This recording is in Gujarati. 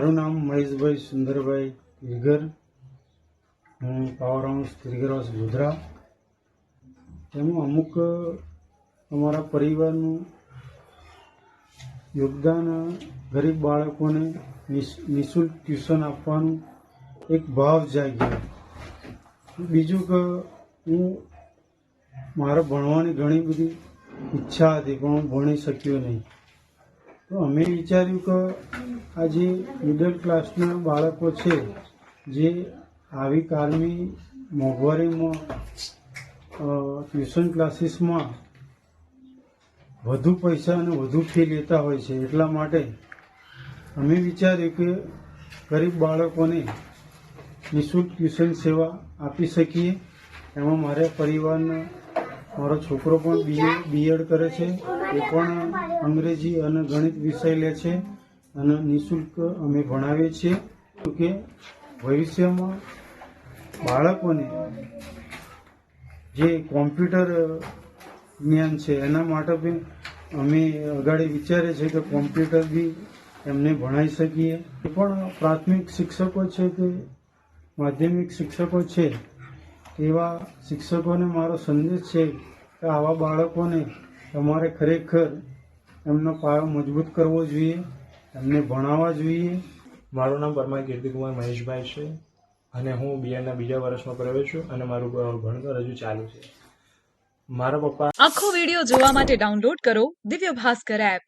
મારું નામ મહેશભાઈ સુંદરભાઈ તિરગર. હું પાવર હાઉસ તિરગર હાઉસ ગોધરા. તેમાં અમુક અમારા પરિવારનું યોગદાન ગરીબ બાળકોને નિઃશુલ્ક ટ્યુશન આપવાનું એક ભાવ જાગ્યો. બીજું કે હું મારે ભણવાની ઘણી બધી ઈચ્છા હતી પણ હું ભણી શક્યો નહીં. તો અમે વિચાર્યું કે આ જે મિડલ ક્લાસના બાળકો છે જે આવી કાલની મોંઘવારીમાં ટ્યુશન ક્લાસીસમાં વધુ પૈસા અને વધુ ફી લેતા હોય છે, એટલા માટે અમે વિચાર્યું કે ગરીબ બાળકોને નિઃશુલ્ક ટ્યુશન સેવા આપી શકીએ. એમાં મારા પરિવારના મારો છોકરો પણ બીએડ કરે છે, એ પણ અંગ્રેજી અને ગણિત વિષય લે છે અને નિઃશુલ્ક અમે ભણાવીએ છીએ. કે ભવિષ્યમાં બાળકોને જે કોમ્પ્યુટર જ્ઞાન છે એના માટે બી અમે અગાડી વિચારીએ છીએ કે કોમ્પ્યુટર બી એમને ભણાવી શકીએ. એ પણ પ્રાથમિક શિક્ષકો છે કે માધ્યમિક શિક્ષકો છે એવા શિક્ષકોને મારો સંદેશ છે કે આવા બાળકોને તમારે ખરેખર એમનો પાયો મજબૂત કરવો જોઈએ, એમને ભણાવવા જોઈએ. મારું નામ પરમાર કીર્તિકુમાર મહેશભાઈ છે અને હું બીએડના બીજા વર્ષમાં પ્રવેશ છું અને મારું ભણતર હજુ ચાલુ છે. મારા પપ્પા આખો વિડિયો જોવા માટે ડાઉનલોડ કરો દિવ્ય ભાસ્કર એપ.